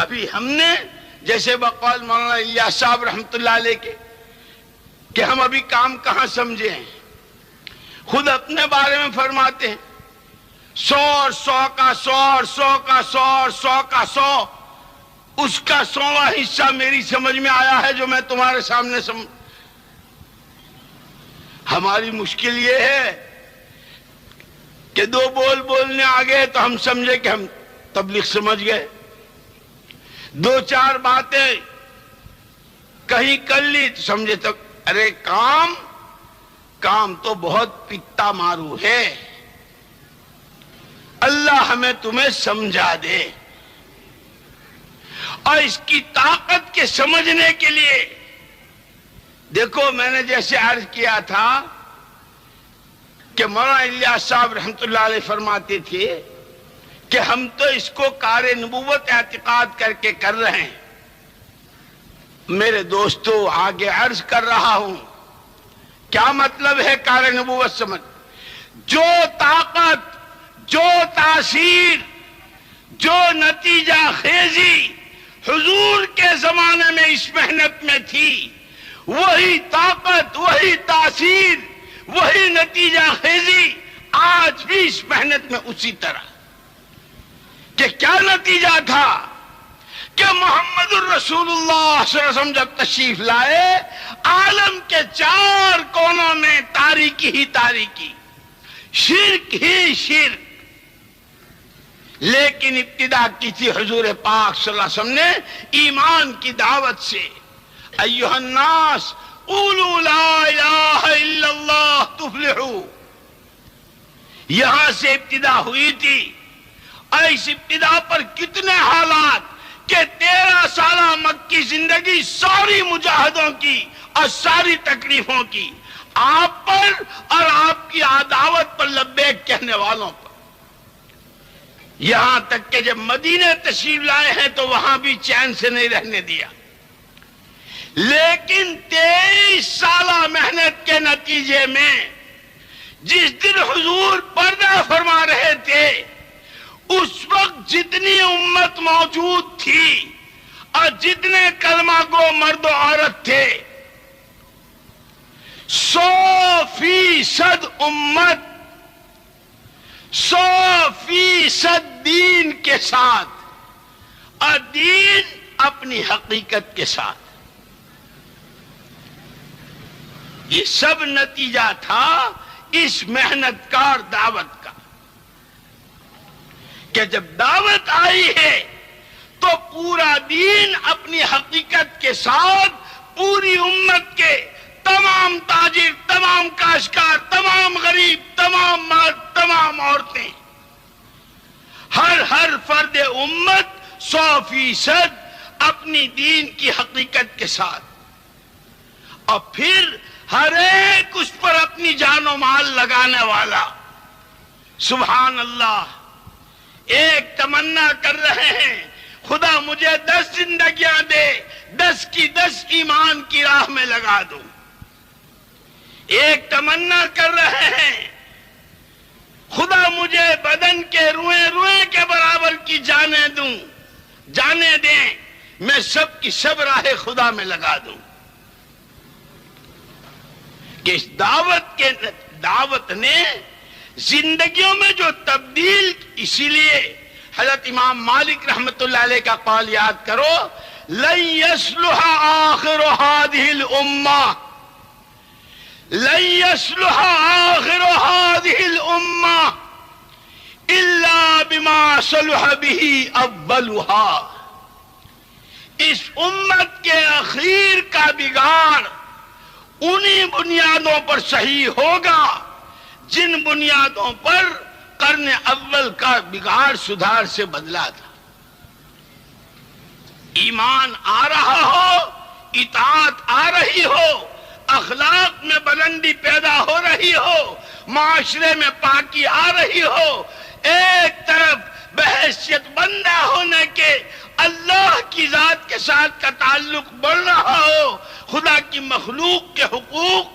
ابھی ہم نے جیسے بقول مولانا الیاس صاحب رحمت اللہ علیہ کے کہ ہم ابھی کام کہاں سمجھے ہیں، خود اپنے بارے میں فرماتے ہیں 100 اور 100 کا 100 اور 100 کا 100 اور 100 کا 100، اس کا 100واں حصہ میری سمجھ میں آیا ہے جو میں تمہارے سامنے ہماری مشکل یہ ہے کہ دو بول بولنے آگے تو ہم سمجھے کہ ہم تبلیغ سمجھ گئے، دو چار باتیں کہیں کر لی تو سمجھے تو ارے کام تو بہت پکتا مارو ہے، اللہ ہمیں تمہیں سمجھا دے۔ اور اس کی طاقت کے سمجھنے کے لیے دیکھو میں نے جیسے عرض کیا تھا کہ مولانا الیاس صاحب رحمت اللہ علیہ فرماتے تھے کہ ہم تو اس کو کار نبوت اعتقاد کر کے کر رہے ہیں۔ میرے دوستو آگے عرض کر رہا ہوں کیا مطلب ہے کار نبوت سمجھ، جو طاقت، جو تاثیر، جو نتیجہ خیزی حضور کے زمانے میں اس محنت میں تھی، وہی طاقت، وہی تاثیر، وہی نتیجہ خیزی آج بھی اس محنت میں اسی طرح۔ کہ کیا نتیجہ تھا کہ محمد الرسول اللہ صلی اللہ علیہ وسلم جب تشریف لائے عالم کے چار کونوں میں تاریکی ہی تاریکی، شرک ہی شرک، لیکن ابتدا کی تھی حضور پاک صلی اللہ علیہ وسلم نے ایمان کی دعوت سے، ایھا الناس قولوا لا الہ الا اللہ تفلحوا، یہاں سے ابتدا ہوئی تھی۔ اور اس ابتدا پر کتنے حالات کہ 13 سالہ مکی زندگی ساری مجاہدوں کی اور ساری تکلیفوں کی، آپ پر اور آپ کی دعوت پر لبیک کہنے والوں پر، یہاں تک کہ جب مدینے تشریف لائے ہیں تو وہاں بھی چین سے نہیں رہنے دیا۔ لیکن 23 سالہ محنت کے نتیجے میں جس دن حضور پردہ فرما رہے تھے اس وقت جتنی امت موجود تھی اور جتنے کلمہ گو مرد و عورت تھے، 100% امت 100% دین کے ساتھ اور دین اپنی حقیقت کے ساتھ۔ یہ سب نتیجہ تھا اس محنت کا اور دعوت کا کہ جب دعوت آئی ہے تو پورا دین اپنی حقیقت کے ساتھ پوری امت کے تمام تاجر، تمام کاشتکار، تمام غریب، تمام مرد، تمام عورتیں، ہر فرد امت 100% اپنی دین کی حقیقت کے ساتھ، اور پھر ہر ایک اس پر اپنی جان و مال لگانے والا۔ سبحان اللہ، ایک تمنا کر رہے ہیں خدا مجھے 10 زندگیاں دے، 10 کی 10 ایمان کی راہ میں لگا دوں۔ ایک تمنا کر رہے ہیں خدا مجھے بدن کے روئیں کے برابر کی جانے دیں، میں سب کی سب راہ خدا میں لگا دوں۔ کہ اس دعوت نے زندگیوں میں جو تبدیل، اسی لیے حضرت امام مالک رحمت اللہ علیہ کا قول یاد کرو، لن يصلح آخر هذه الامہ، لن يصلح آخر هذه الامہ الا بما صلح به اولها۔ اس امت کے اخیر کا بگاڑ انہی بنیادوں پر صحیح ہوگا جن بنیادوں پر قرن اول کا بگاڑ سدھار سے بدلا تھا۔ ایمان آ رہا ہو، اطاعت آ رہی ہو، اخلاق میں بلندی پیدا ہو رہی ہو، معاشرے میں پاکی آ رہی ہو، ایک طرف بحیثیت بندہ ہونے کے اللہ کی ذات کے ساتھ کا تعلق بڑھ رہا ہو، خدا کی مخلوق کے حقوق،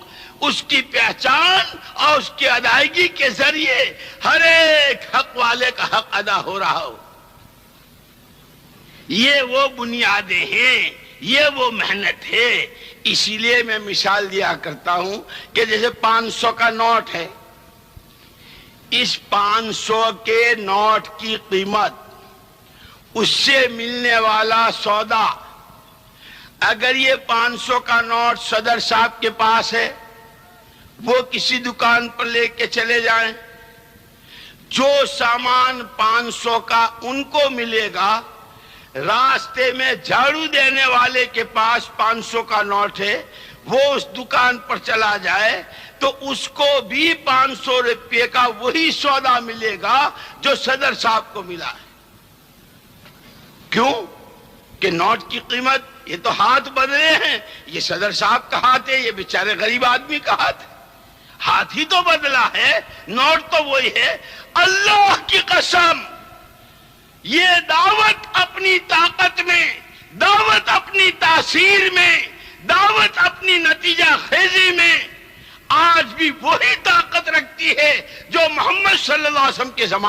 اس کی پہچان اور اس کی ادائیگی کے ذریعے ہر ایک حق والے کا حق ادا ہو رہا ہو۔ یہ وہ بنیادیں ہیں، یہ وہ محنت ہے۔ اسی لیے میں مثال دیا کرتا ہوں کہ جیسے 500 کا نوٹ ہے، اس 500 کے نوٹ کی قیمت، اس سے ملنے والا سودا، اگر یہ 500 کا نوٹ صدر صاحب کے پاس ہے، وہ کسی دکان پر لے کے چلے جائیں، جو سامان 500 کا ان کو ملے گا، راستے میں جھاڑو دینے والے کے پاس 500 کا نوٹ ہے، وہ اس دکان پر چلا جائے تو اس کو بھی 500 روپے کا وہی سودا ملے گا جو صدر صاحب کو ملا ہے۔ کیوں؟ کہ نوٹ کی قیمت، یہ تو ہاتھ بدلے ہیں، یہ صدر صاحب کا ہاتھ ہے، یہ بیچارے غریب آدمی کا ہاتھ ہے، ہاتھ ہی تو بدلا ہے، نوٹ تو وہی ہے۔ اللہ کی قسم، یہ دعوت اپنی طاقت میں، دعوت اپنی تاثیر میں، دعوت اپنی نتیجہ خیزی میں آج بھی وہی طاقت رکھتی ہے جو محمد صلی اللہ علیہ وسلم کے زمانے